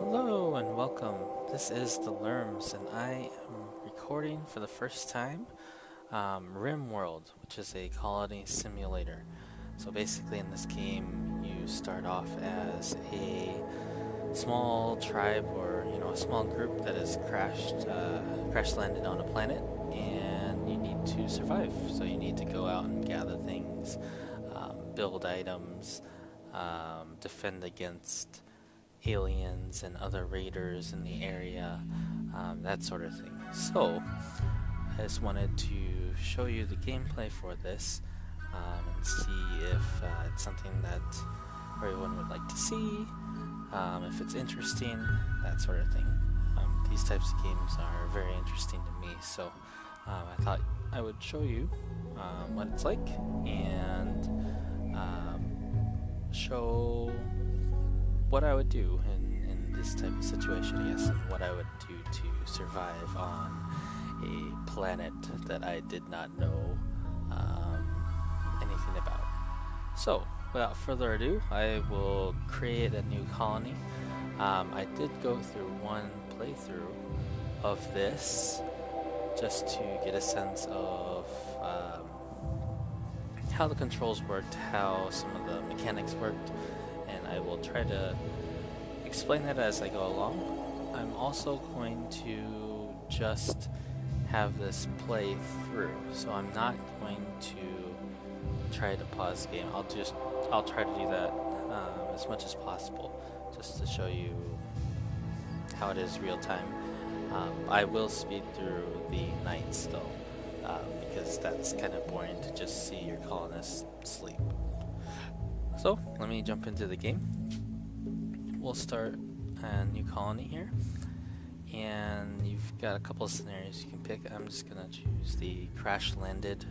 Hello and welcome. This is the Lerms, and I am recording for the first time Rimworld, which is a colony simulator. So basically, in this game, you start off as a small tribe, or a small group that has crash landed on a planet, and you need to survive. So you need to go out and gather things, build items, defend against aliens and other raiders in the area, that sort of thing. So, I just wanted to show you the gameplay for this and see if it's something that everyone would like to see, if it's interesting, that sort of thing. These types of games are very interesting to me, so I thought I would show you what it's like and show what I would do in this type of situation, I guess, and what I would do to survive on a planet that I did not know anything about. So, without further ado, I will create a new colony. I did go through one playthrough of this just to get a sense of how the controls worked, how some of the mechanics worked, and I will try to explain that as I go along. I'm also going to just have this play through, so I'm not going to try to pause the game. I'll try to do that as much as possible, just to show you how it is real time. I will speed through the nights though, because that's kind of boring to just see your colonists sleep. So, let me jump into the game. We'll start a new colony here, and you've got a couple of scenarios you can pick. I'm just gonna choose the crash landed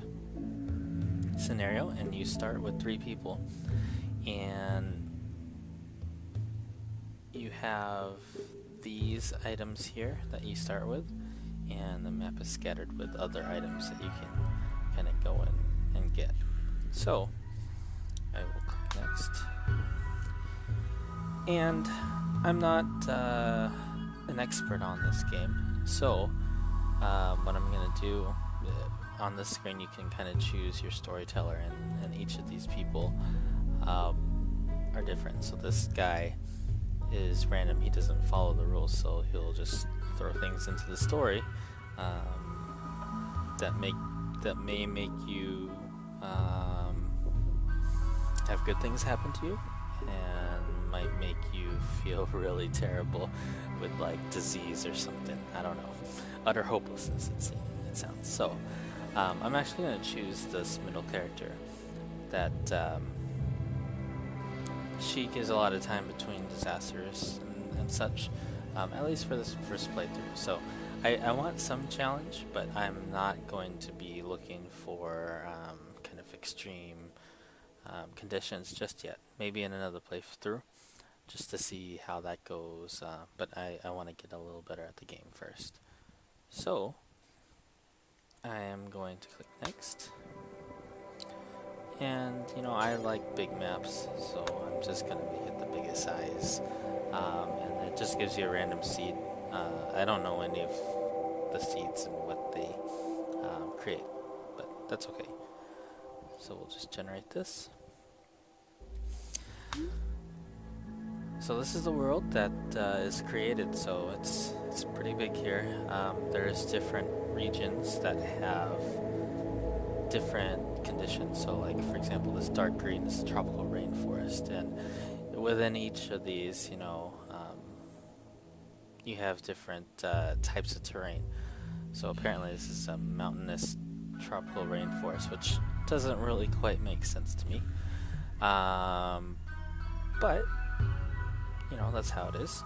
scenario, and you start with 3 people, and you have these items here that you start with, and the map is scattered with other items that you can kind of go in and get. So, I will click next. And I'm not an expert on this game, so what I'm going to do, on this screen you can kind of choose your storyteller, and each of these people are different. So this guy is random, he doesn't follow the rules, so he'll just throw things into the story that may make you have good things happen to you, and might make you feel really terrible with like disease or something. I don't know. Utter hopelessness, it sounds. So, I'm actually going to choose this middle character that she gives a lot of time between disasters and such, at least for this first playthrough. So, I want some challenge, but I'm not going to be looking for kind of extreme conditions just yet. Maybe in another playthrough, just to see how that goes, but I want to get a little better at the game first. So, I am going to click next. And, I like big maps, so I'm just going to make it the biggest size. And it just gives you a random seed. I don't know any of the seeds and what they create, but that's okay. So we'll just generate this. So this is the world that is created, so it's pretty big here. There's different regions that have different conditions. So like, for example, this dark green is a tropical rainforest, and within each of these, you have different types of terrain. So apparently this is a mountainous tropical rainforest, which doesn't really quite make sense to me. But that's how it is.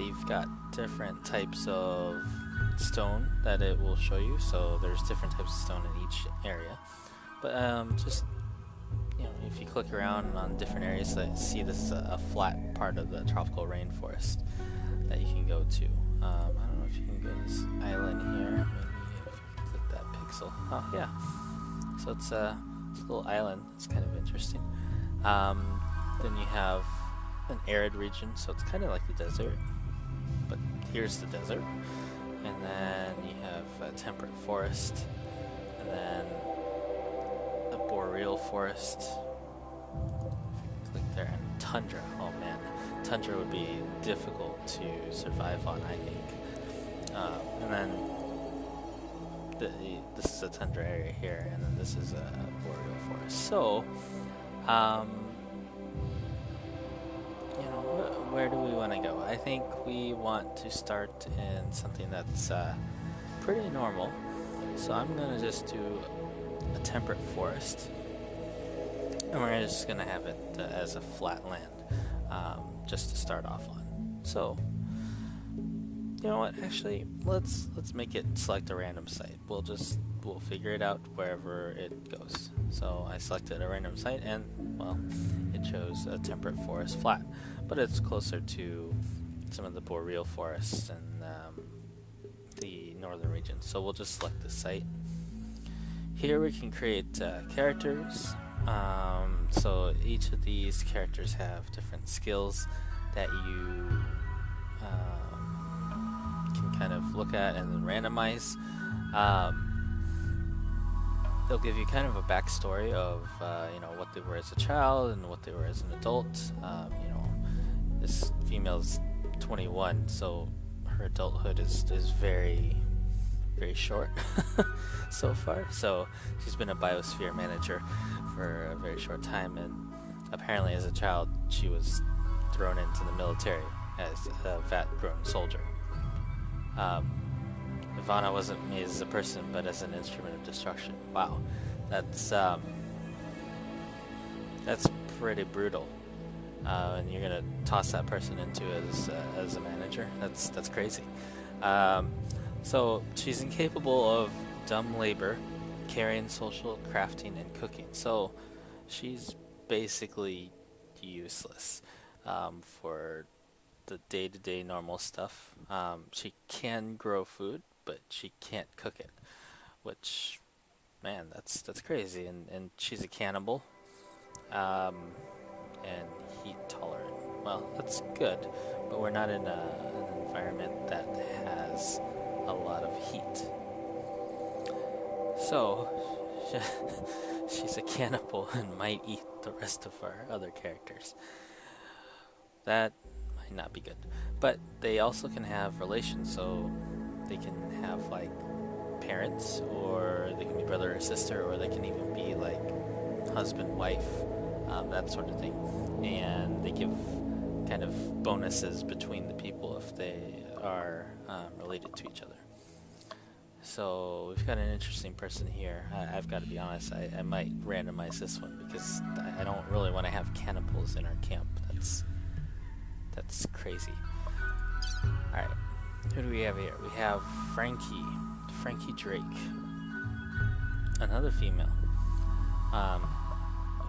You've got different types of stone that it will show you, so there's different types of stone in each area. But just if you click around on different areas, see this is a flat part of the tropical rainforest that you can go to. I don't know if you can go to this island here. Maybe if you click that pixel. Oh yeah. So it's a little island. It's kind of interesting. Then you have an arid region, so it's kind of like the desert, but here's the desert. And then you have a temperate forest, and then a boreal forest. Click there, and tundra. Oh man, tundra would be difficult to survive on, I think. And then this is a tundra area here, and then this is a boreal forest. So, where do we want to go? I think we want to start in something that's pretty normal. So I'm gonna just do a temperate forest, and we're just gonna have it as a flat land, just to start off on. So, you know what? Actually, let's make it select a random site. We'll figure it out wherever it goes. So I selected a random site, and well, it chose a temperate forest flat, but it's closer to some of the boreal forests and the northern region. So we'll just select the site. Here we can create characters. So each of these characters have different skills that you can kind of look at and then randomize. They'll give you kind of a backstory of what they were as a child and what they were as an adult. This female's 21, so her adulthood is very, very short so far. So she's been a biosphere manager for a very short time, and apparently as a child she was thrown into the military as a vat-grown soldier. Ivana wasn't made as a person, but as an instrument of destruction. Wow, that's pretty brutal. And you're gonna toss that person into as a manager. That's crazy. So she's incapable of dumb labor, caring, social, crafting, and cooking. So she's basically useless for the day-to-day normal stuff. She can grow food, but she can't cook it, which, man, that's crazy. And she's a cannibal, and heat tolerant. Well, that's good, but we're not in an environment that has a lot of heat. So she's a cannibal and might eat the rest of our other characters. That might not be good. But they also can have relations, so they can have like parents, or they can be brother or sister, or they can even be like husband, wife, that sort of thing. And they give kind of bonuses between the people if they are related to each other. So we've got an interesting person here. I've got to be honest, I might randomize this one because I don't really want to have cannibals in our camp. That's crazy. Alright, who do we have here? We have Frankie Drake. Another female.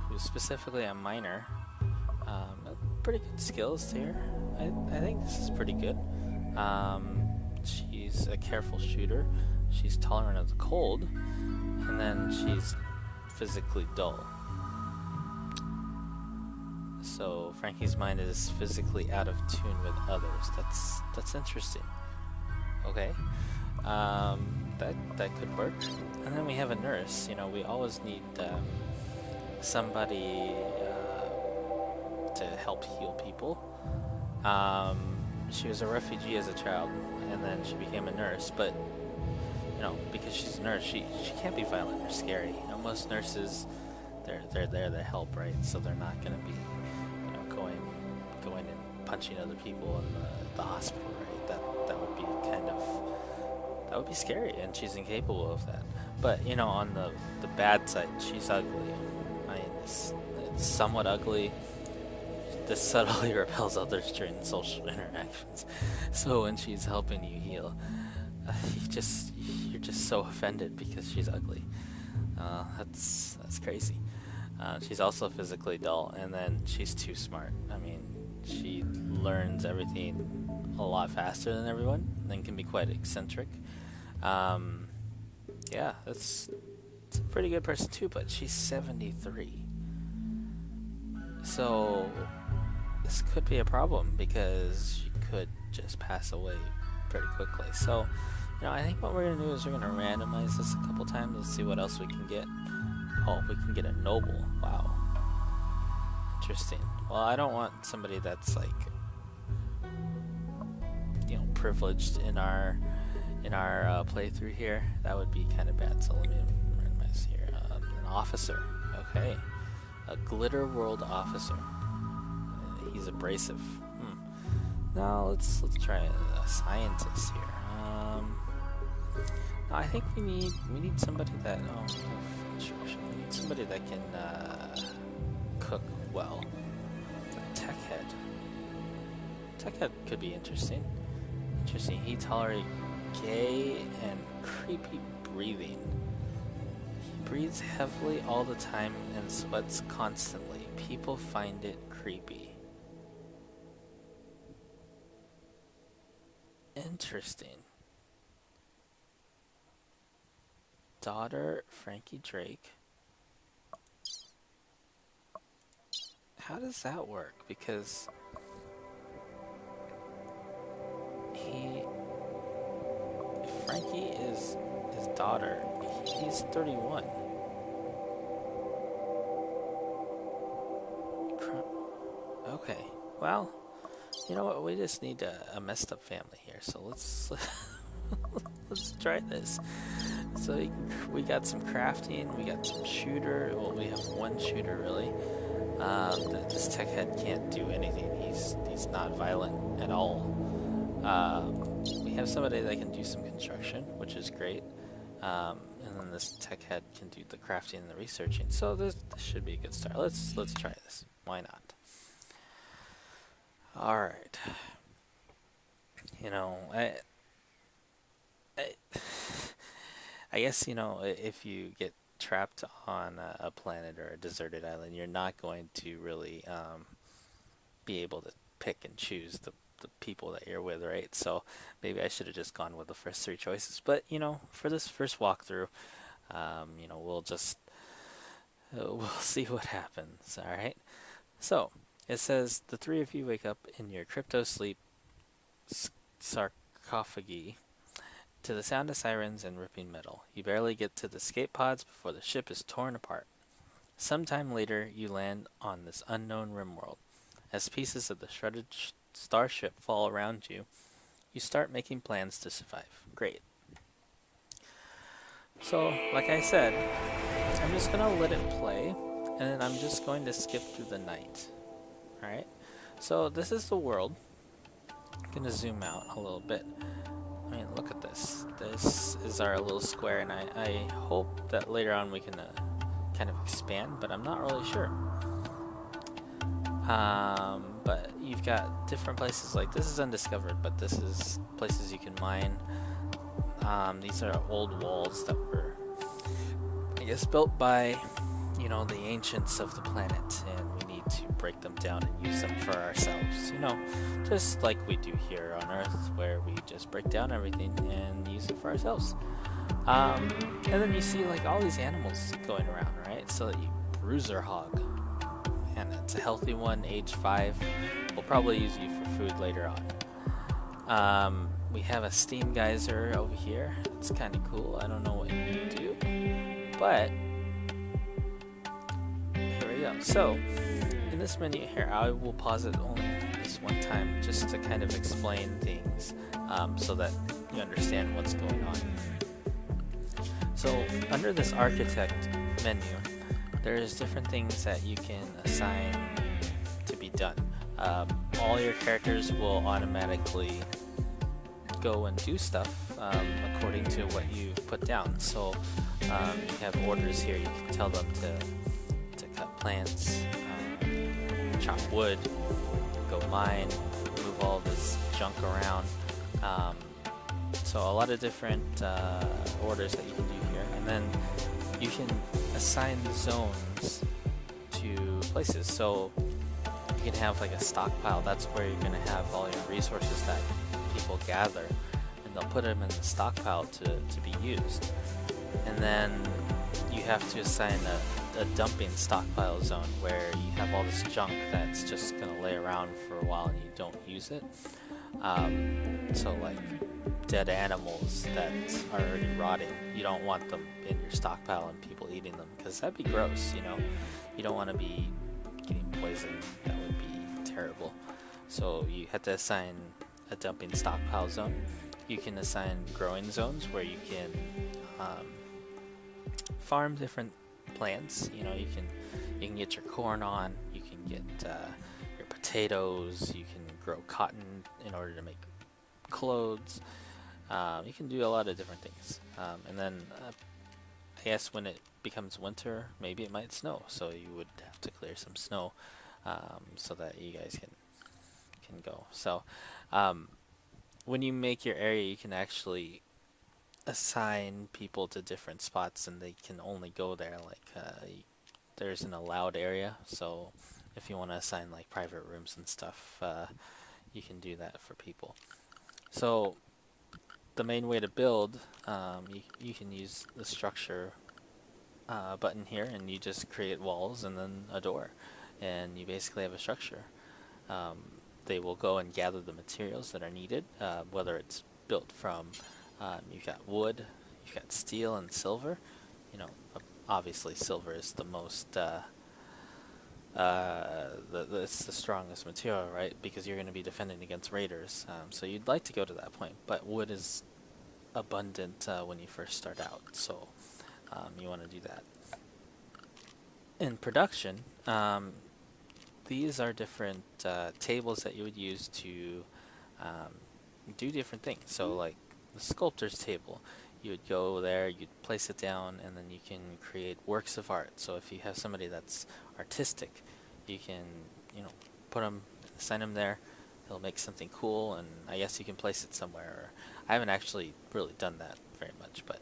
Who's specifically a miner. Pretty good skills here. I think this is pretty good. She's a careful shooter. She's tolerant of the cold. And then she's physically dull. So Frankie's mind is physically out of tune with others. That's interesting. Okay. That could work. And then we have a nurse. We always need somebody to help heal people. She was a refugee as a child, and then she became a nurse. But because she's a nurse, she can't be violent or scary. Most nurses, they're there to help, right? So they're not going to be going and punching other people in the hospital, right? That would be scary, and she's incapable of that. But on the bad side, she's ugly. I mean, it's somewhat ugly. This subtly repels others during social interactions. So when she's helping you heal, you're just so offended because she's ugly. That's crazy. She's also physically dull, and then she's too smart. I mean, she learns everything a lot faster than everyone, and then can be quite eccentric. Yeah, it's a pretty good person too, but she's 73. So this could be a problem because she could just pass away pretty quickly. So, I think what we're gonna do is we're gonna randomize this a couple times. Let's see what else we can get. Oh, we can get a noble. Wow. Interesting. Well, I don't want somebody that's like, privileged in our playthrough here. That would be kind of bad. So let me randomize here. An officer. Okay. A Glitter World officer. He's abrasive. Now let's try a scientist here. No, I think we need somebody that we need somebody that can cook well. The tech head. Tech head could be interesting. He tolerates gay and creepy breathing. He breathes heavily all the time and sweats constantly. People find it creepy. Interesting. Daughter, Frankie Drake. How does that work? Because Frankie is his daughter. He's 31. Okay. Well, you know what? We just need a messed up family here. So let's try this. So we got some crafting. We got some shooter. Well, we have one shooter really. This tech head can't do anything. He's not violent at all. We have somebody that can do some construction, which is great. And then this tech head can do the crafting and the researching. So this should be a good start. Let's try this. Why not? All right. I guess if you get trapped on a planet or a deserted island, you're not going to really be able to pick and choose the people that you're with, right? So maybe I should have just gone with the first three choices. But for this first walkthrough, we'll see what happens. All right. So it says the three of you wake up in your crypto sleep sarcophagi to the sound of sirens and ripping metal. You barely get to the escape pods before the ship is torn apart. Sometime later, you land on this unknown Rimworld. As pieces of the shredded starship fall around you, you start making plans to survive. Great. So, like I said, I'm just going to let it play, and then I'm just going to skip through the night. Alright? So, this is the world. I'm going to zoom out a little bit. I mean, look at this. This is our little square, and I hope that later on we can kind of expand, but I'm not really sure. But you've got different places, like this is undiscovered, but this is places you can mine. These are old walls that were, I guess, built by, the ancients of the planet, and we need to break them down and use them for ourselves, just like we do here on Earth, where we just break down everything and use it for ourselves. And then you see like all these animals going around, right? So that you bruiser hog, and it's a healthy one, age 5. We'll probably use you for food later on. We have a steam geyser over here. It's kind of cool. I don't know what you do, but here we go. So in this menu here, I will pause it only this one time just to kind of explain things, so that you understand what's going on. So under this architect menu, there's different things that you can assign to be done. All your characters will automatically go and do stuff according to what you've put down. So you have orders here. You can tell them to cut plants, chop wood, go mine, move all this junk around. So a lot of different orders that you can do here, and then you can assign zones to places. So you can have like a stockpile. That's where you're gonna have all your resources that people gather, and they'll put them in the stockpile to be used. And then you have to assign a dumping stockpile zone where you have all this junk that's just gonna lay around for a while and you don't use it. So like dead animals that are already rotting, you don't want them in your stockpile and people eating them, because that'd be gross, you know. You don't want to be getting poisoned. That would be terrible. So you have to assign a dumping stockpile zone. You can assign growing zones where you can farm different plants. You know, you can get your corn on. You can get your potatoes. You can grow cotton in order to make clothes. You can do a lot of different things. And then I guess when it becomes winter, maybe it might snow. So you would have to clear some snow so that you guys can go. So when you make your area, you can actually assign people to different spots, and they can only go there. Like there's an allowed area, so if you want to assign like private rooms and stuff, you can do that for people. So the main way to build, you can use the structure button here, and you just create walls and then a door, and you basically have a structure. They will go and gather the materials that are needed, whether it's built from you've got wood, you've got steel and silver. You know, obviously silver is the most it's the strongest material, right? Because you're going to be defending against raiders. So you'd like to go to that point, but wood is abundant when you first start out, so you want to do that. In production, these are different tables that you would use to do different things. So like the sculptor's table, you would go there, you'd place it down, and then you can create works of art. So if you have somebody that's artistic, you can, you know, put them, assign them there. He'll make something cool, and I guess you can place it somewhere. I haven't actually really done that very much, but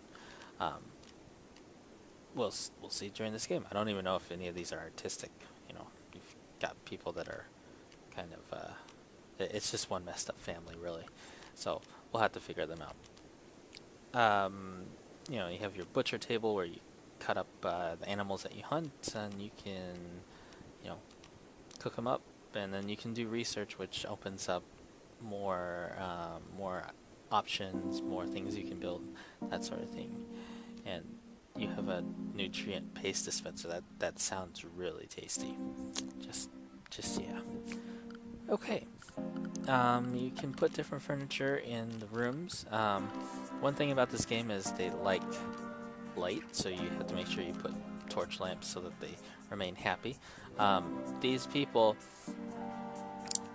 we'll see during this game. I don't even know if any of these are artistic. You know, you've got people that are kind of it's just one messed up family, really. So we'll have to figure them out. You know, you have your butcher table where you cut up the animals that you hunt, and you can, you know, cook them up, and then you can do research, which opens up more options, more things you can build, that sort of thing. And you have a nutrient paste dispenser. That sounds really tasty. Just yeah. Okay. You can put different furniture in the rooms. One thing about this game is they like light, so you have to make sure you put torch lamps so that they remain happy. These people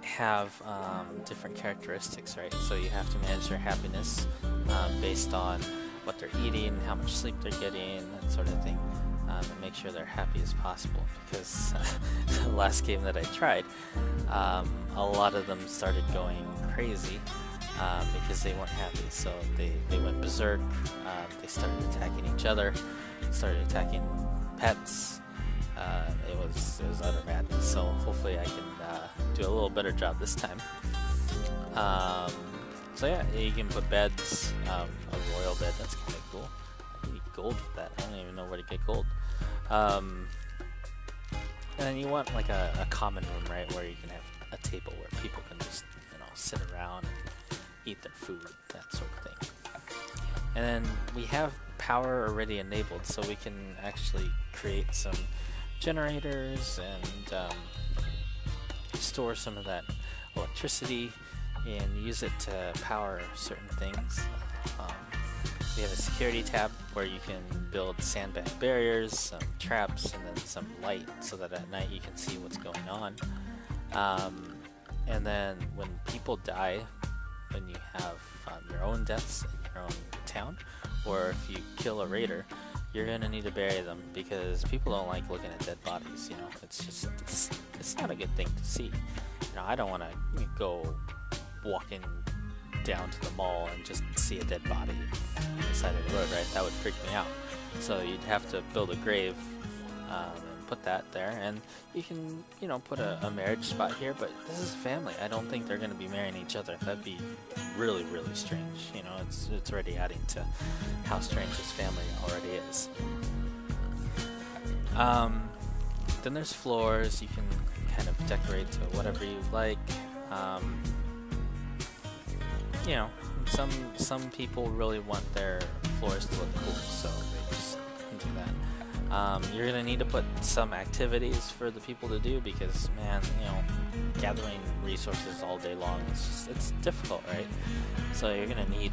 have different characteristics, right? So you have to manage their happiness based on what they're eating, how much sleep they're getting, that sort of thing, and make sure they're happy as possible. Because the last game that I tried, a lot of them started going crazy because they weren't happy. So they went berserk. They started attacking each other, started attacking pets. It was utter madness. So hopefully I can do a little better job this time. So yeah, you can put beds, a royal bed. That's kind of cool. I need gold for that. I don't even know where to get gold. And then you want like a common room, right, where you can have a table where people can just, you know, sit around and eat their food, that sort of thing. And then we have power already enabled, so we can actually create some generators and store some of that electricity and use it to power certain things. We have a security tab where you can build sandbag barriers, some traps, and then some light so that at night you can see what's going on. And then when people die, when you have your own deaths in your own town, or if you kill a raider, you're gonna need to bury them because people don't like looking at dead bodies. You know, it's not a good thing to see. You know, I don't want to go walking down to the mall and just see a dead body on the side of the road, right? That would freak me out. So you'd have to build a grave and put that there, and you can, you know, put a marriage spot here, but this is a family. I don't think they're going to be marrying each other. That'd be really, really strange. You know, it's already adding to how strange this family already is. Um, then there's floors. You can kind of decorate to whatever you like. Um, you know, some people really want their floors to look cool, so they just do that. You're gonna need to put some activities for the people to do because, man, gathering resources all day long it's difficult, right? So you're gonna need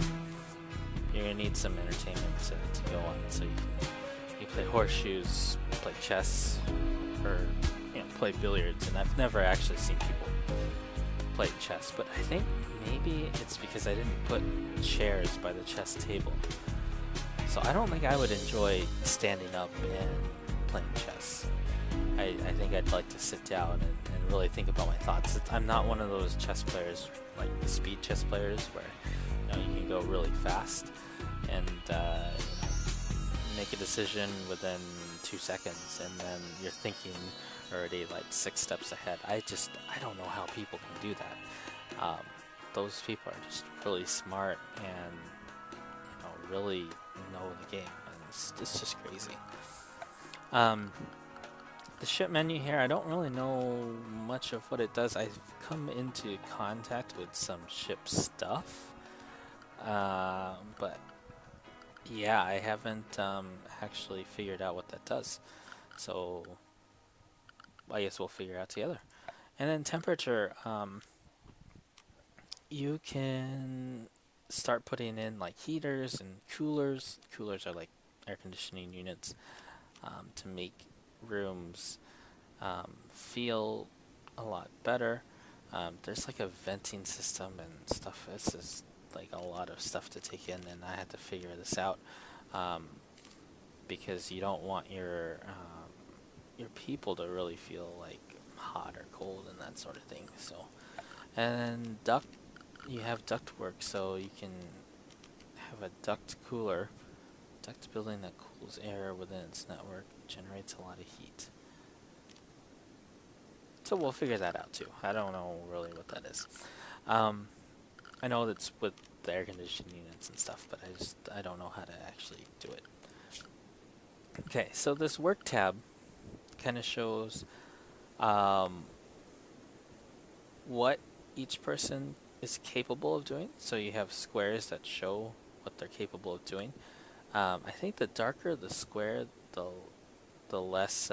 some entertainment to go on. So you play horseshoes, play chess, or play billiards. And I've never actually seen people play chess, but I think maybe it's because I didn't put chairs by the chess table. So I don't think I would enjoy standing up and playing chess. I think I'd like to sit down and really think about my thoughts. I'm not one of those chess players, like the speed chess players, where you can go really fast and make a decision within 2 seconds, and then you're thinking already like 6 steps ahead. I don't know how people can do that. Those people are just really smart and really know the game, and it's just crazy. The ship menu here, I don't really know much of what it does. I've come into contact with some ship stuff, but yeah, I haven't actually figured out what that does. So I guess we'll figure it out together. And then temperature, you can start putting in like heaters and coolers. Coolers are like air conditioning units, to make rooms feel a lot better. There's like a venting system and stuff. This is like a lot of stuff to take in, and I had to figure this out, because you don't want your people to really feel like hot or cold and that sort of thing. So, and you have duct work, so you can have a duct cooler. Duct building that cools air within its network, generates a lot of heat. So we'll figure that out too. I don't know really what that is. I know that's with the air conditioning units and stuff, but I don't know how to actually do it. Okay, so this work tab kind of shows what each person is capable of doing. So you have squares that show what they're capable of doing. I think the darker the square, the less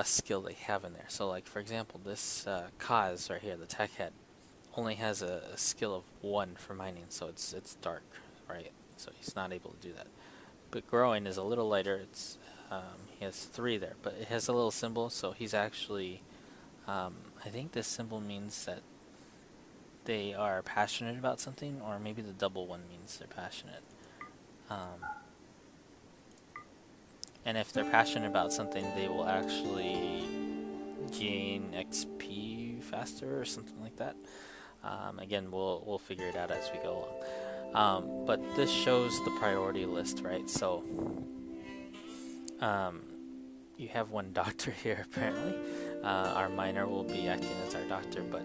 skill they have in there. So like, for example, this Kaz right here, the tech head, only has a skill of 1 for mining, so it's dark, right? So he's not able to do that. But growing is a little lighter. It's he has 3 there, but it has a little symbol, so he's actually I think this symbol means that they are passionate about something, or maybe the double one means they're passionate. And if they're passionate about something, they will actually gain XP faster or something like that. Again, we'll figure it out as we go along. But this shows the priority list, right? So you have 1 doctor here apparently. Our miner will be acting as our doctor, but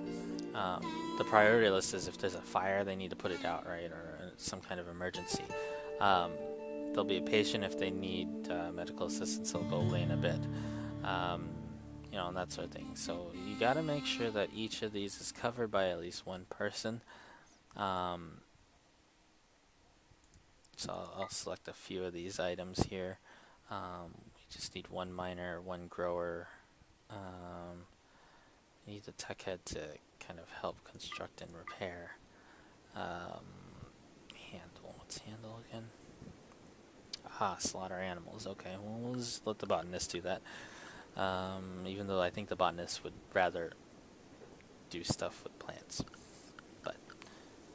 the priority list is if there's a fire, they need to put it out, right, or some kind of emergency. There'll be a patient if they need medical assistance. They'll go lay in a bed, and that sort of thing. So you got to make sure that each of these is covered by at least 1 person. So I'll select a few of these items here. We just need 1 miner, 1 grower. Need the tech head to kind of help construct and repair. Handle. What's handle again? Slaughter animals. Okay, well, we'll just let the botanist do that. Even though I think the botanist would rather do stuff with plants. But,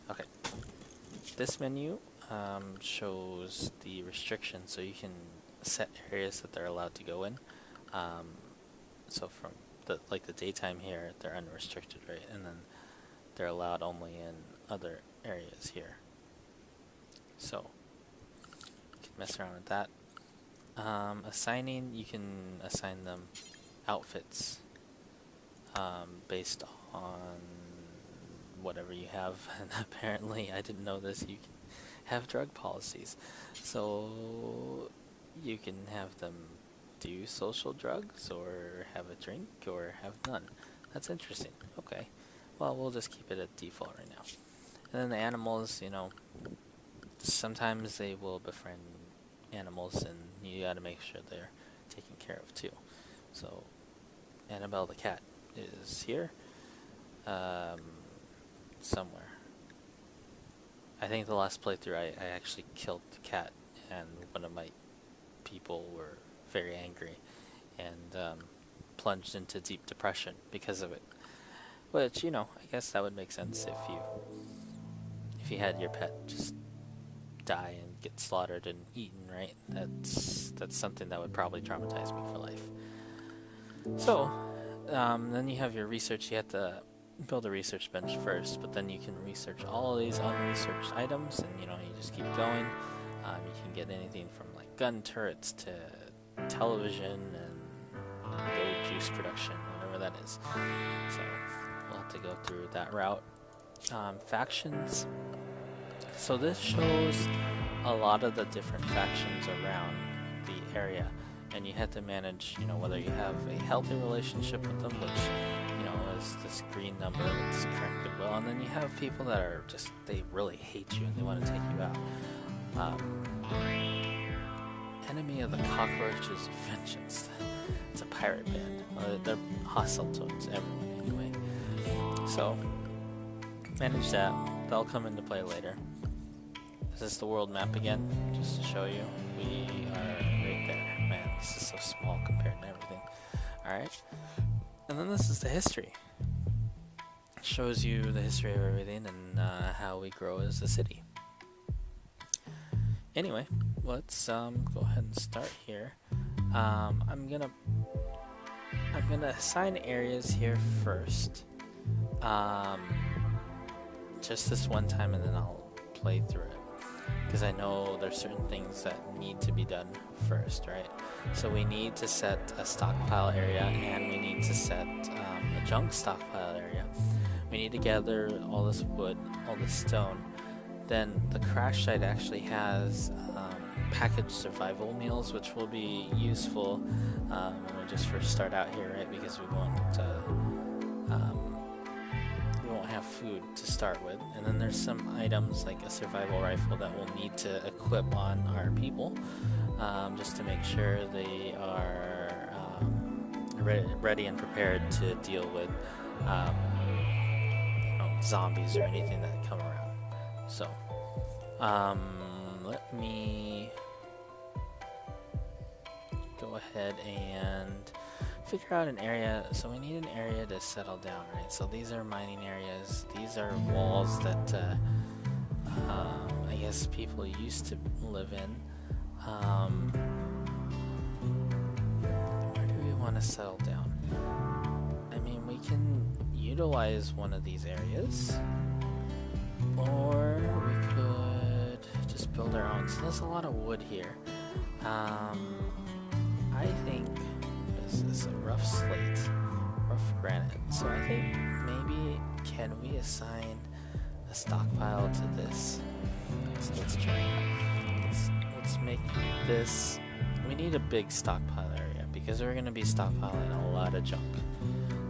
okay. This menu shows the restrictions, so you can set areas that they're allowed to go in. So from the daytime here, they're unrestricted, right? And then they're allowed only in other areas here. So you can mess around with that. Assigning, you can assign them outfits based on whatever you have. And apparently, I didn't know this, you can have drug policies. So you can have them do social drugs or have a drink or have none. That's interesting. Okay. Well, we'll just keep it at default right now. And then the animals, sometimes they will befriend animals and you gotta make sure they're taken care of too. So, Annabelle the cat is here, um, somewhere. I think the last playthrough I actually killed the cat, and one of my people were very angry and plunged into deep depression because of it. Which, I guess that would make sense if you had your pet just die and get slaughtered and eaten, right? That's something that would probably traumatize me for life. So, then you have your research. You have to build a research bench first, but then you can research all of these unresearched items, and you just keep going. You can get anything from like gun turrets to television and goat juice production, whatever that is. So we'll have to go through that route. Factions. So this shows a lot of the different factions around the area, and you have to manage, whether you have a healthy relationship with them, which, is this green number, that's current goodwill, and then you have people that are just, they really hate you and they want to take you out. Enemy of the Cockroaches of Vengeance. It's a pirate band. They're hostile towards everyone anyway. So, manage that. They'll come into play later. This is the world map again, just to show you. We are right there. Man, this is so small compared to everything. Alright. And then this is the history. It shows you the history of everything and how we grow as a city. Anyway, let's go ahead and start here. I'm gonna assign areas here first. Just this one time, and then I'll play through it, because I know there's certain things that need to be done first, right? So we need to set a stockpile area, and we need to set a junk stockpile area. We need to gather all this wood, all this stone. Then the crash site actually has packaged survival meals, which will be useful when we just first start out here, right? Because we won't have food to start with. And then there's some items like a survival rifle that we'll need to equip on our people, just to make sure they are ready and prepared to deal with zombies or anything that come around. So, let me go ahead and figure out an area. So we need an area to settle down, right? So these are mining areas. These are walls that I guess people used to live in. Where do we want to settle down? I mean, we can utilize one of these areas, or we could just build our own. So there's a lot of wood here. I think, this is a rough slate, rough granite. So I think maybe, can we assign a stockpile to this? So let's try. Let's make this. We need a big stockpile area because we're gonna be stockpiling a lot of junk,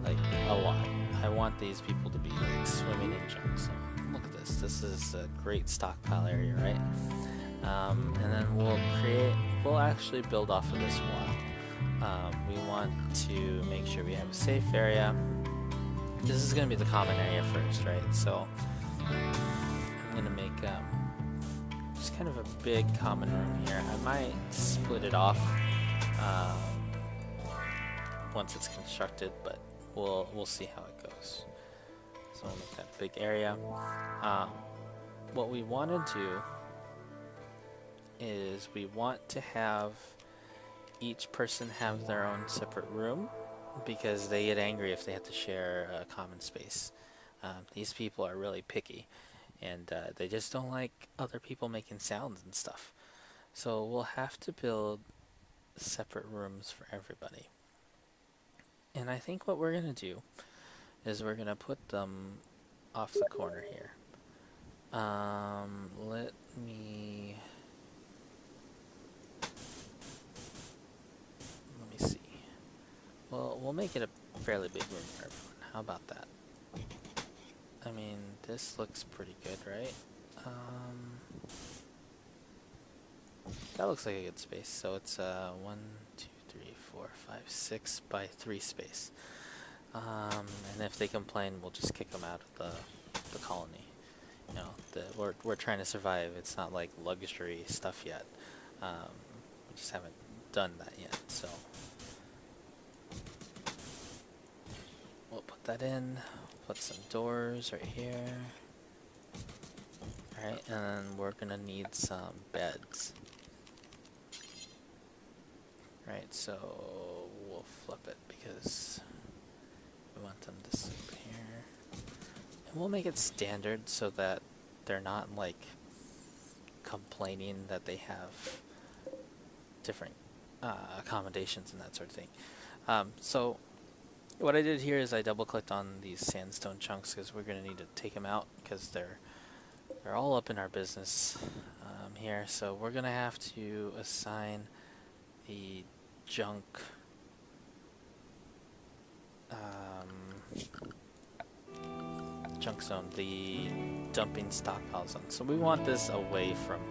like a lot. I want these people to be like swimming in junk. So look at this. This is a great stockpile area, right? And then we'll actually build off of this wall. We want to make sure we have a safe area. This is going to be the common area first, right? So I'm going to make just kind of a big common room here. I might split it off once it's constructed, but we'll see how it goes. So I'll make that a big area. What we want to do is we want to have each person have their own separate room, because they get angry if they have to share a common space. These people are really picky, and they just don't like other people making sounds and stuff. So we'll have to build separate rooms for everybody. And I think what we're going to do is we're going to put them off the corner here. Let me Well, we'll make it a fairly big room for everyone. How about that? I mean, this looks pretty good, right? That looks like a good space. So it's 1, 2, 3, 4, 5, 6 by 3 space. And if they complain, we'll just kick them out of the colony. You know, we're trying to survive. It's not like luxury stuff yet. We just haven't done that yet. So we'll put that in. Put some doors right here. Alright, and then we're gonna need some beds. Right, so we'll flip it because we want them to sleep here. And we'll make it standard so that they're not like complaining that they have different accommodations and that sort of thing. So what I did here is I double clicked on these sandstone chunks because we're going to need to take them out because they're all up in our business here. So we're going to have to assign the junk zone, the dumping stockpile zone. So we want this away from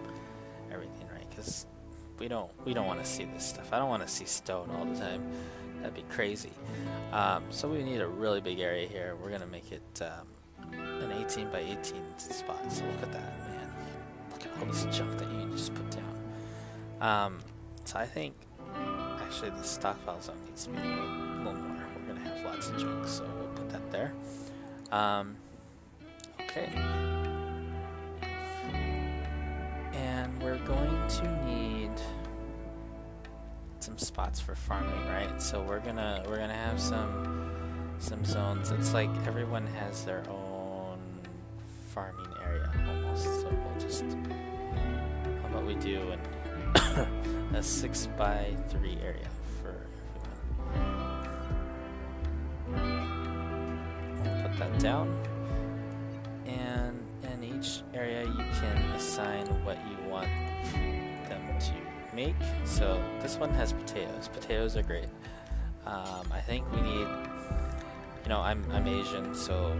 everything, right? Because we don't want to see this stuff. I don't want to see stone all the time. That'd be crazy. So we need a really big area here. We're gonna make it an 18 by 18 spot. So look at that, man. Look at all this junk that you can just put down. So I think actually the stockpile zone needs to be a little more. We're gonna have lots of junk, so we'll put that there. Okay. And we're going to need some spots for farming, right? So we're gonna have some zones. It's like everyone has their own farming area almost. So we'll just how about we do a 6 by 3 area for everyone. We'll put that down. And in each area you can assign what you want them to make. So this one has potatoes. Potatoes are great. I think we need, you know, I'm Asian, so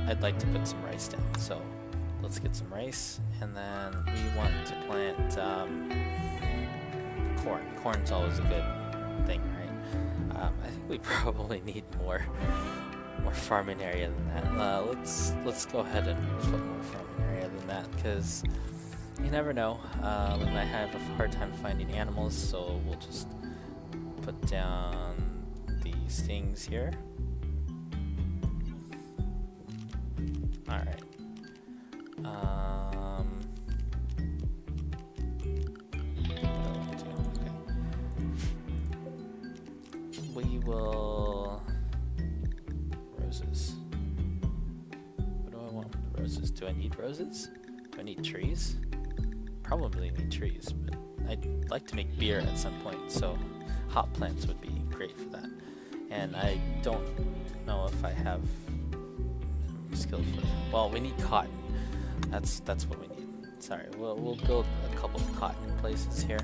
I'd like to put some rice down. So let's get some rice, and then we want to plant corn. Corn's always a good thing, right? I think we probably need more farming area than that. Let's go ahead and put more farming area than that, because you never know. We might have a hard time finding animals, so we'll just put down these things here. Alright. We will... Roses. What do I want with the roses? Do I need roses? Do I need trees? Probably need trees, but I'd like to make beer at some point, so hop plants would be great for that. And I don't know if I have skill for that. Well, we need cotton. That's what we need. Sorry, we'll build a couple of cotton places here.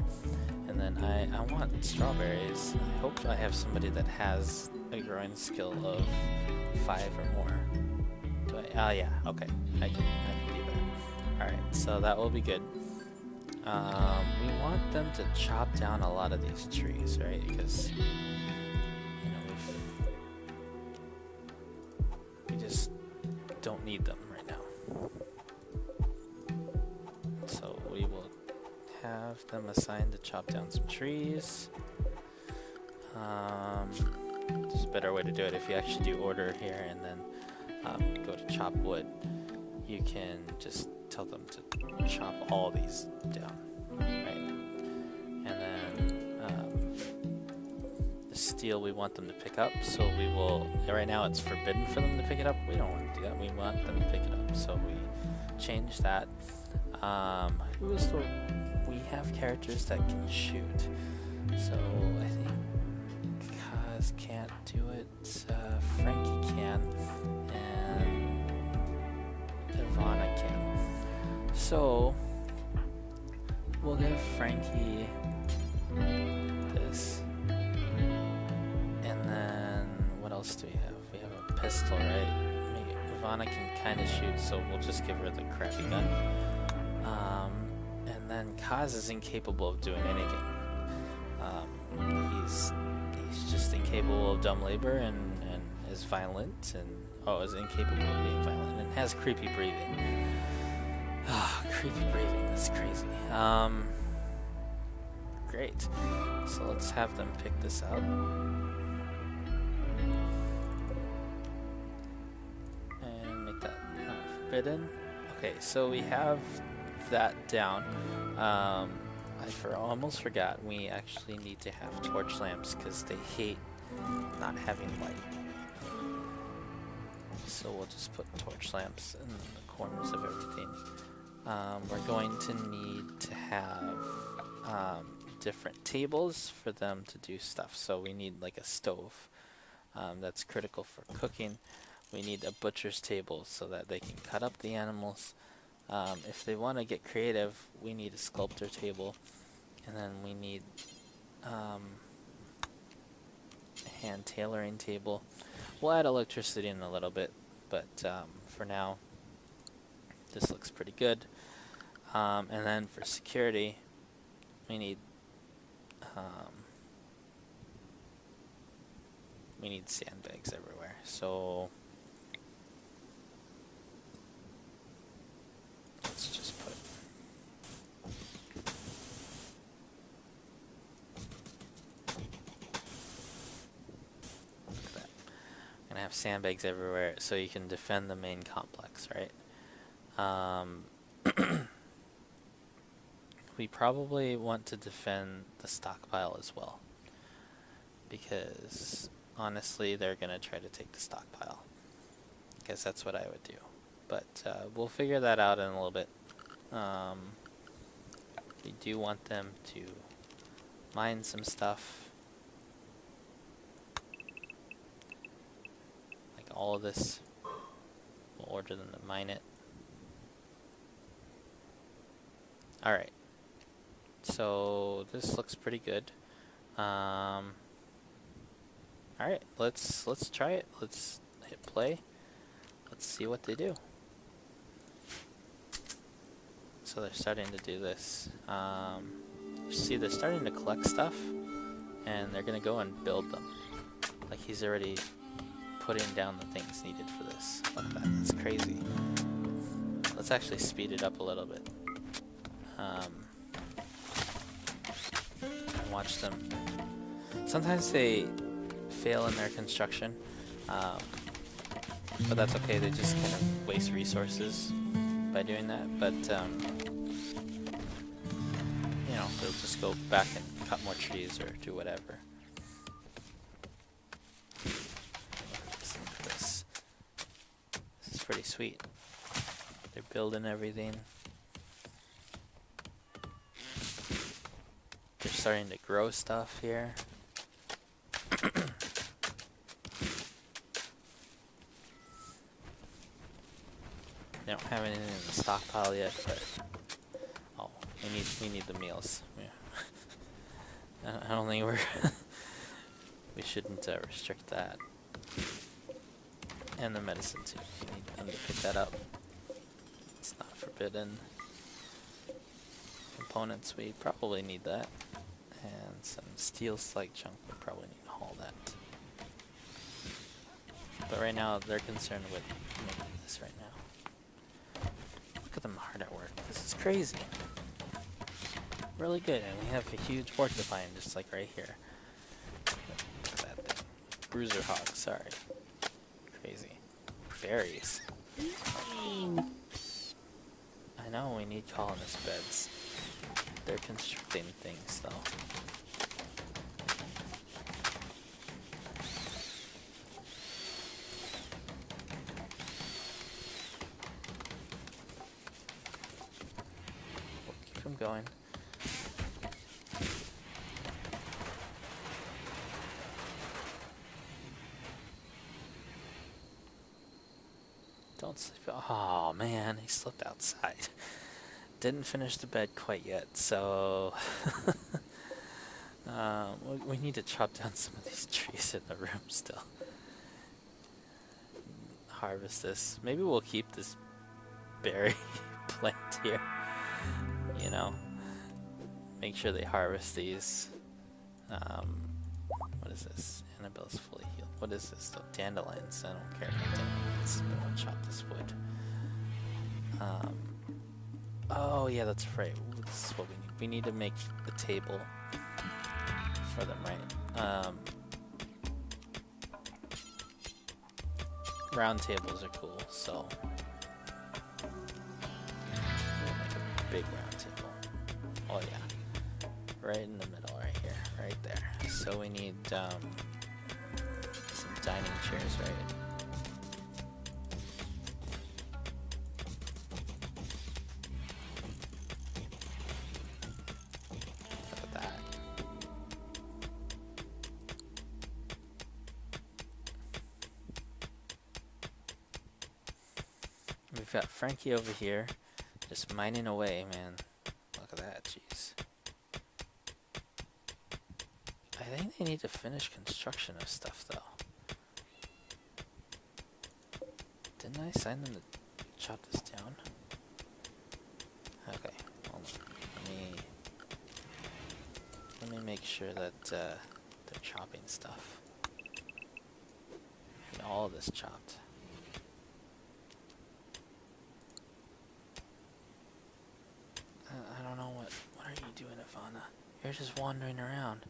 And then I want strawberries. I hope I have somebody that has a growing skill of 5 or more. Do I? Yeah, okay. I can do that. Alright, so that will be good. We want them to chop down a lot of these trees, right? Because, you know, we just don't need them right now. So we will have them assigned to chop down some trees. There's a better way to do it. If you actually do order here and then go to chop wood, you can just tell them to chop all these down, right? And then the steel we want them to pick up, so we will, right now it's forbidden for them to pick it up. We don't want to do that. We want them to pick it up, so we change that. We have characters that can shoot, so I think Kaz can't do it, Frankie can, and Ivana can. So we'll give Frankie this, and then else do we have? We have a pistol, right? Maybe Ivana can kind of shoot, so we'll just give her the crappy gun. And then Kaz is incapable of doing anything. He's just incapable of dumb labor and is violent and is incapable of being violent and has creepy breathing. Creepy breathing, that's crazy. Great. So let's have them pick this out. And make that not forbidden. Okay, so we have that down. I almost forgot, we actually need to have torch lamps because they hate not having light. So we'll just put torch lamps in the corners of everything. We're going to need to have different tables for them to do stuff. So we need like a stove that's critical for cooking. We need a butcher's table so that they can cut up the animals. If they want to get creative, we need a sculptor table, and then we need a hand tailoring table. We'll add electricity in a little bit, but for now, this looks pretty good. And then for security, we need sandbags everywhere. So let's just put that. I'm gonna have sandbags everywhere so you can defend the main complex, right? We probably want to defend the stockpile as well, because honestly they're gonna try to take the stockpile. I guess that's what I would do, but we'll figure that out in a little bit. We do want them to mine some stuff, like all of this. We'll order them to mine it. Alright, so this looks pretty good. Alright, let's try it. Let's hit play. Let's see what they do. So they're starting to do this. You see, they're starting to collect stuff, and they're gonna go and build them. Like, he's already putting down the things needed for this. Look at that, that's crazy. Let's actually speed it up a little bit. And watch them. Sometimes they fail in their construction, but that's okay. They just kind of waste resources by doing that. But you know, they'll just go back and cut more trees or do whatever. Look at this. This is pretty sweet. They're building everything. They're starting to grow stuff here. They don't have anything in the stockpile yet, but oh, we need the meals. Yeah. I don't think we shouldn't restrict that. And the medicine too. We need them to pick that up. It's not forbidden. Components, we probably need that. And some steel slug chunk, we probably need to haul that. But right now, they're concerned with making this right now. Look at them hard at work. This is crazy. Really good, and we have a huge porcupine just like right here. Look at that thing. Bruiser hog, sorry. Crazy. Berries. I know we need colonist beds. They're constructing things though. We'll keep them going. Don't sleep. Oh man, he slipped outside. Didn't finish the bed quite yet, so we need to chop down some of these trees in the room still. harvest this. Maybe we'll keep this berry plant here. You know, make sure they harvest these. What is this? Annabelle's fully healed. What is this though? Dandelions. I don't care about dandelions, but we'll chop this wood. Oh yeah, that's right. This is what we need. We need to make a table for them, right? Round tables are cool, so we'll make a big round table. Oh yeah, right in the middle, right here, right there. So we need some dining chairs, right? Look at that. We've got Frankie over here, just mining away, man. Look at that, jeez. I think they need to finish construction of stuff, though. Didn't I sign them to chop this down? Okay, hold on. Let me make sure that they're chopping stuff. Get all of this chopped. I don't know what are you doing, Ivana? You're just wandering around.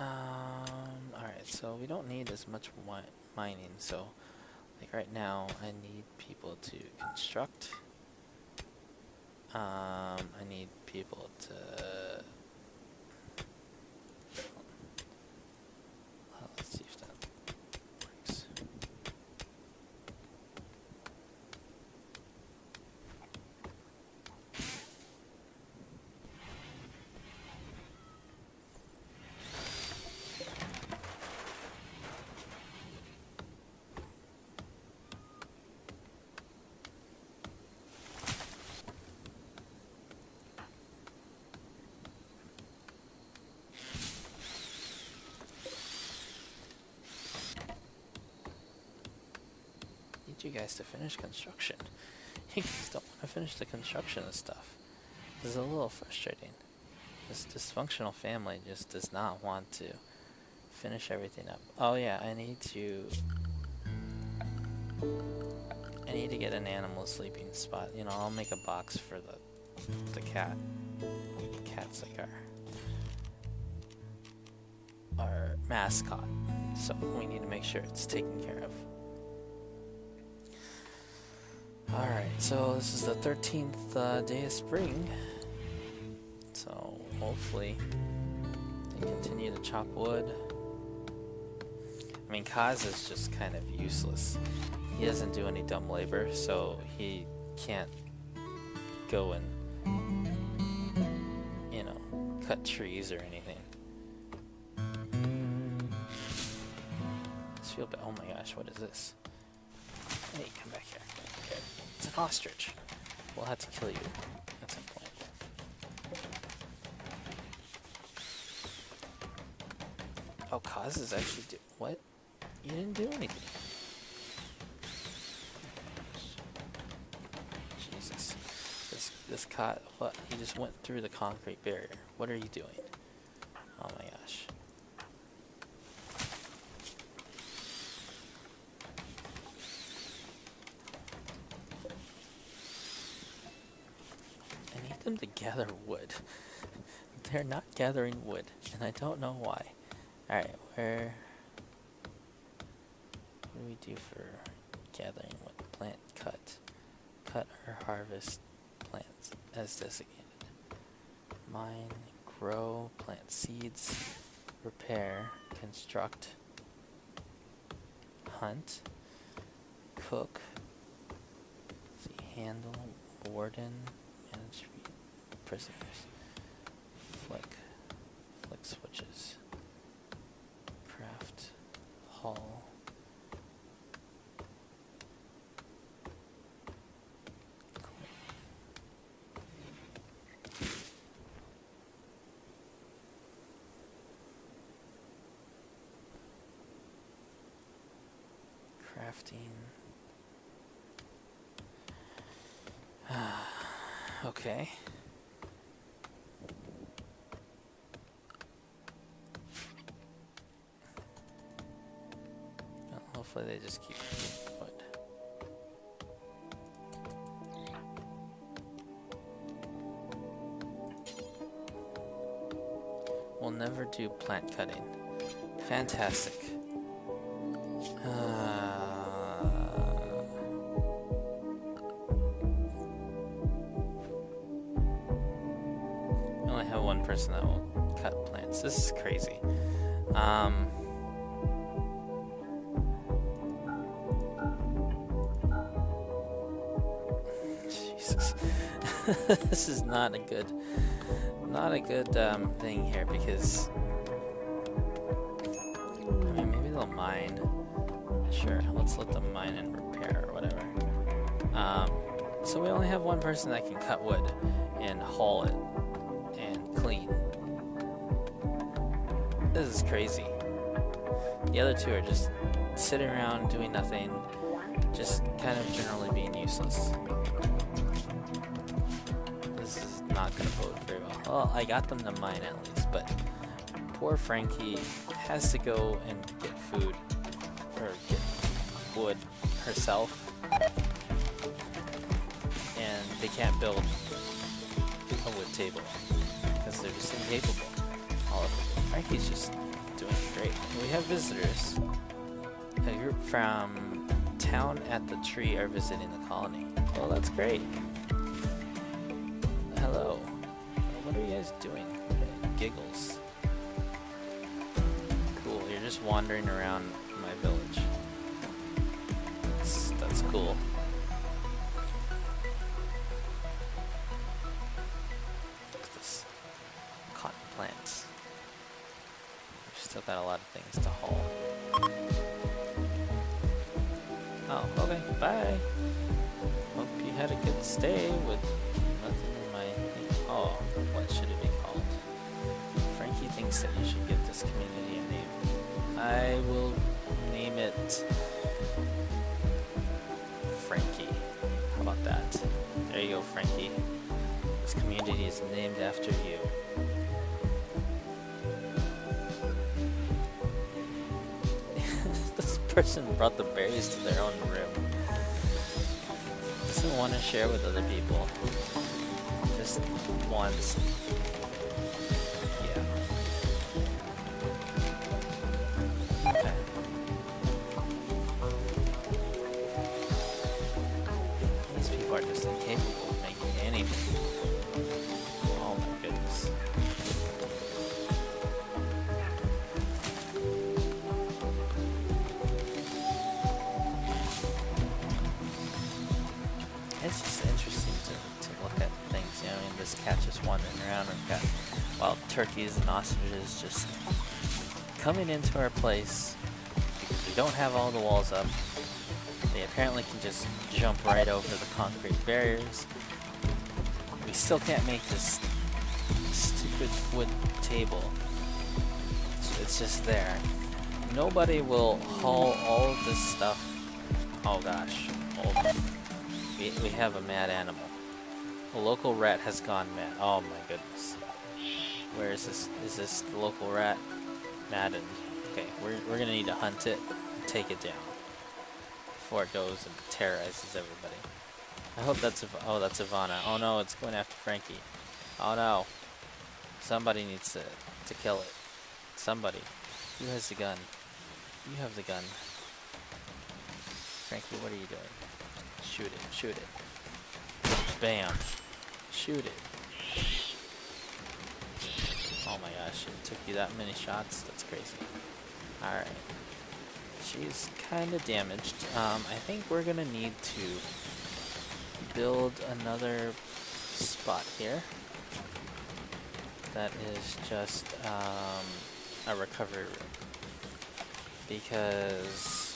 Alright, so we don't need as much mining, so like right now I need people to construct. I need people to let's see if that works. You guys to finish construction. You guys don't want to finish the construction of stuff. This is a little frustrating. This dysfunctional family just does not want to finish everything up. Oh yeah, I need to get an animal sleeping spot. You know, I'll make a box for the cat. Cat's like our mascot. So we need to make sure it's taken care of. Alright, so this is the 13th day of spring, so hopefully they continue to chop wood. I mean, Kaz is just kind of useless. He doesn't do any dumb labor, so he can't go and, you know, cut trees or anything. Let's feel bad. Oh my gosh, what is this? Hey, come back here. Okay. It's an ostrich. We'll have to kill you at some point. Oh, Kaz is actually what? You didn't do anything. Jesus. This cat, what? He just went through the concrete barrier. What are you doing? Oh my gosh. Them to gather wood. They're not gathering wood, and I don't know why. Alright, what do we do for gathering wood? Plant, cut. Cut or harvest plants as designated. Mine, grow, plant seeds, repair, construct, hunt, cook, handle, warden, manage prisoners, flick switches, craft, haul, Crafting. Okay. Well, hopefully they just keep wood. We'll never do plant cutting. Fantastic. I only have one person that will cut plants. This is crazy. Jesus. This is not a good thing here because I mean maybe they'll mine. Sure, let's let them mine and repair or whatever. So we only have one person that can cut wood and haul it and clean. This is crazy. The other two are just sitting around doing nothing, just kind of generally being useless. This is not going to bode very well. Well, I got them to mine at least, but poor Frankie has to go and get food, or get wood herself, and they can't build a wood table because they're just incapable. All of it. Frankie's just doing great. We have visitors. A group from Town at the Tree are visiting the colony. Well, that's great. Hello. What are you guys doing? Giggles. Cool, you're just wandering around my village. That's cool. Look at this. Cotton plants. We've still got a lot of things to haul. Oh, okay, bye. Hope you had a good stay with nothing in my... Oh, what should it be called? Frankie thinks that you should give this community a name. I will name it Frankie. How about that? There you go, Frankie. This community is named after you. This person brought the berries to their own room. Doesn't want to share with other people. Just wants... Yeah. Okay. These people are just incapable of making anything. Oh my goodness. It's just interesting to look at things, you know, I mean, this cat just wandering around. We've got wild turkeys and ostriches just coming into our place because we don't have all the walls up. They apparently can just jump right over the concrete barriers. We still can't make this stupid wood table. It's just there. Nobody will haul all of this stuff. Oh gosh. Hold on. We have a mad animal. A local rat has gone mad. Oh my goodness. Where is this? Is this the local rat? Maddened. Okay, we're gonna need to hunt it and take it down before it goes and terrorizes everybody. I hope that's that's Ivana. Oh no, it's going after Frankie. Oh no. Somebody needs to kill it. Somebody. Who has the gun? You have the gun. Frankie, what are you doing? Shoot it, shoot it. Bam. Shoot it. Oh my gosh, it took you that many shots? That's crazy. Alright. She's kinda damaged. I think we're gonna need to build another spot here. That is just a recovery room. Because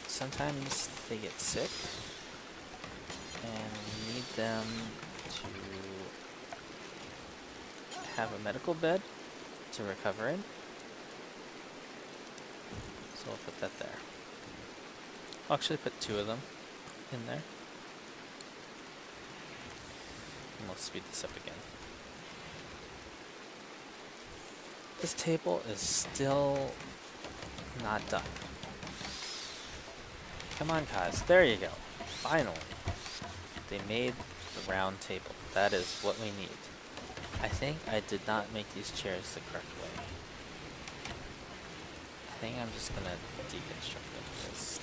sometimes they get sick and we need them to have a medical bed to recover in. So we'll put that there. I'll actually put 2 of them in there. And we'll speed this up again. This table is still not done. Come on, Kaz. There you go. Finally. They made the round table. That is what we need. I think I did not make these chairs the correct way. I think I'm just gonna deconstruct them because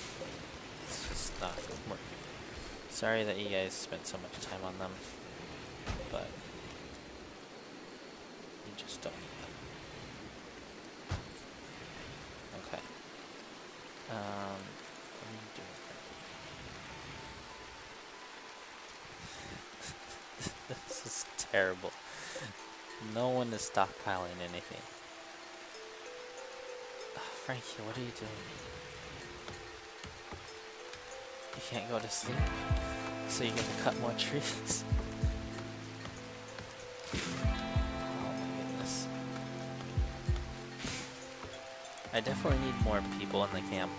it's just not working. Sorry that you guys spent so much time on them, but you just don't need them. Okay. What are you doing, Frankie? This is terrible. No one is stockpiling anything. Frankie, what are you doing? You can't go to sleep, so you're gonna cut more trees? Oh my goodness. I definitely need more people in the camp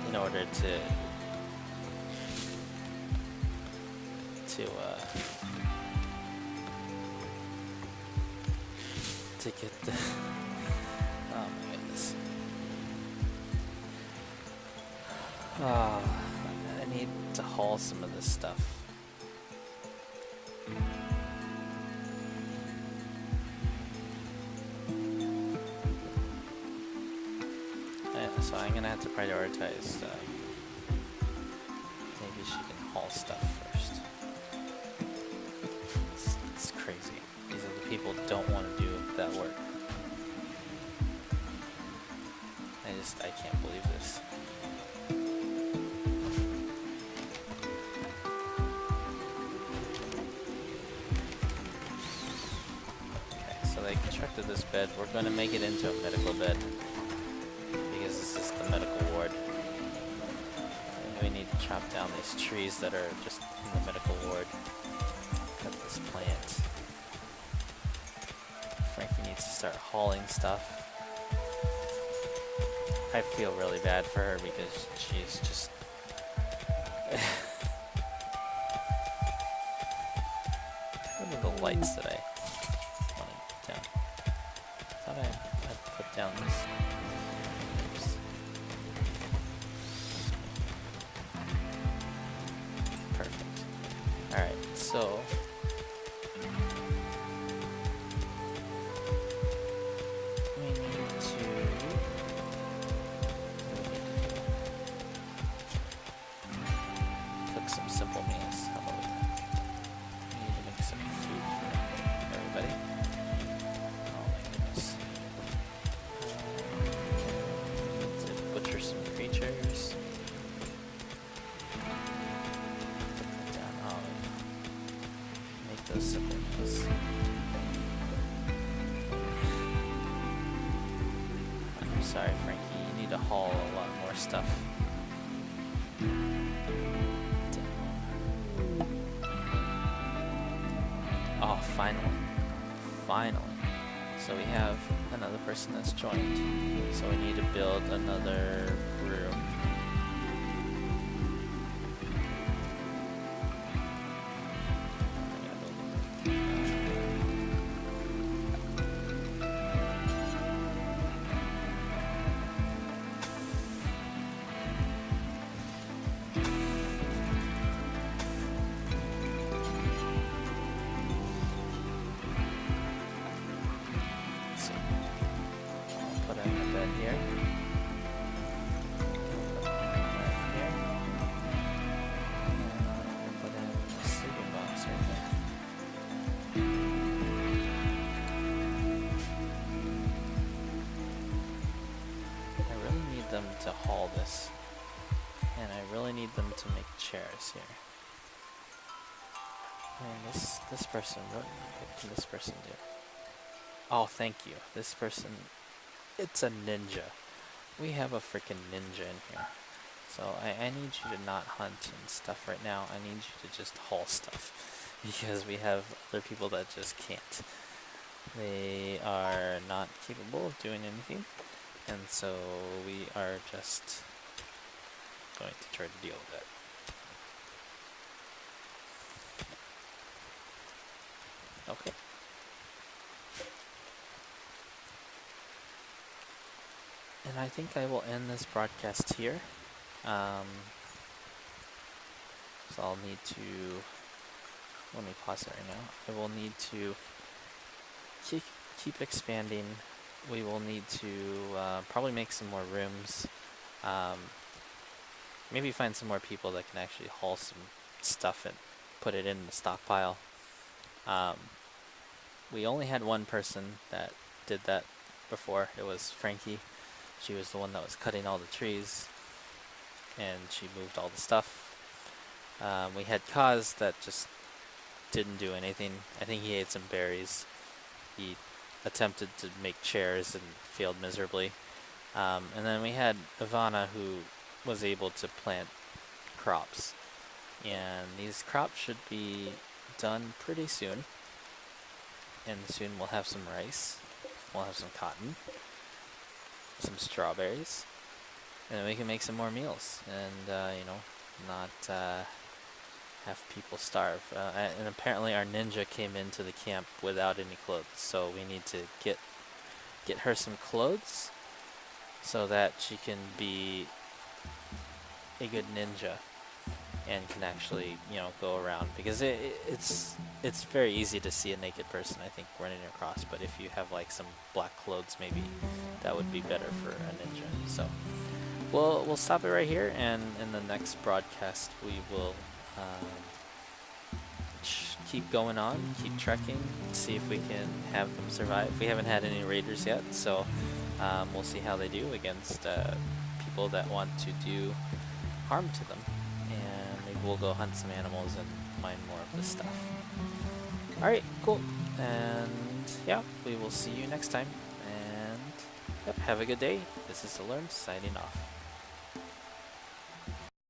in order to get the oh my goodness. I need to haul some of this stuff. Yeah, so I'm gonna have to prioritize. Maybe she can haul stuff first. It's crazy. These are the people who don't want to do that work. I can't believe this. Okay, so they constructed this bed. We're going to make it into a medical bed because this is the medical ward. And we need to chop down these trees that are just in the medical ward. Cut this plant. Frankie needs to start hauling stuff. I feel really bad for her because she's just... What are the lights that I wanted to put down? I thought I'd put down these... Oops. Perfect. Alright, so... simple meals. How about that? We need to make some food for everybody. Oh my goodness. Need to butcher some creatures. Put that down. Oh, make those simple meals. I'm sorry, Frankie. You need to haul a lot more stuff. Oh, finally. So we have another person that's joined. So we need to build another room. Them to haul this, and I really need them to make chairs here. I mean, this person, what can this person do? Oh, thank you. This person, it's a ninja. We have a freaking ninja in here. So I need you to not hunt and stuff right now. I need you to just haul stuff because we have other people that just can't. They are not capable of doing anything, and so we are just going to try to deal with it. Okay. And I think I will end this broadcast here. So I'll need to, let me pause it right now. I will need to keep expanding. We will need to probably make some more rooms. Maybe find some more people that can actually haul some stuff and put it in the stockpile. We only had one person that did that before. It was Frankie. She was the one that was cutting all the trees, and she moved all the stuff. We had Kaz that just didn't do anything. I think he ate some berries. He attempted to make chairs and failed miserably. And then we had Ivana, who was able to plant crops. And these crops should be done pretty soon. And soon we'll have some rice. We'll have some cotton. Some strawberries. And then we can make some more meals. And, not have people starve. And apparently our ninja came into the camp without any clothes. So we need to get her some clothes so that she can be a good ninja and can actually, go around, because it's very easy to see a naked person, I think, running across, but if you have like some black clothes, maybe that would be better for a ninja. So we'll stop it right here, and in the next broadcast we will keep going on, keep trekking, see if we can have them survive. We haven't had any raiders yet, so we'll see how they do against people that want to do harm to them. And maybe we'll go hunt some animals and mine more of this stuff. Alright, cool. And yeah, we will see you next time. And yep, have a good day. This is the Learn signing off.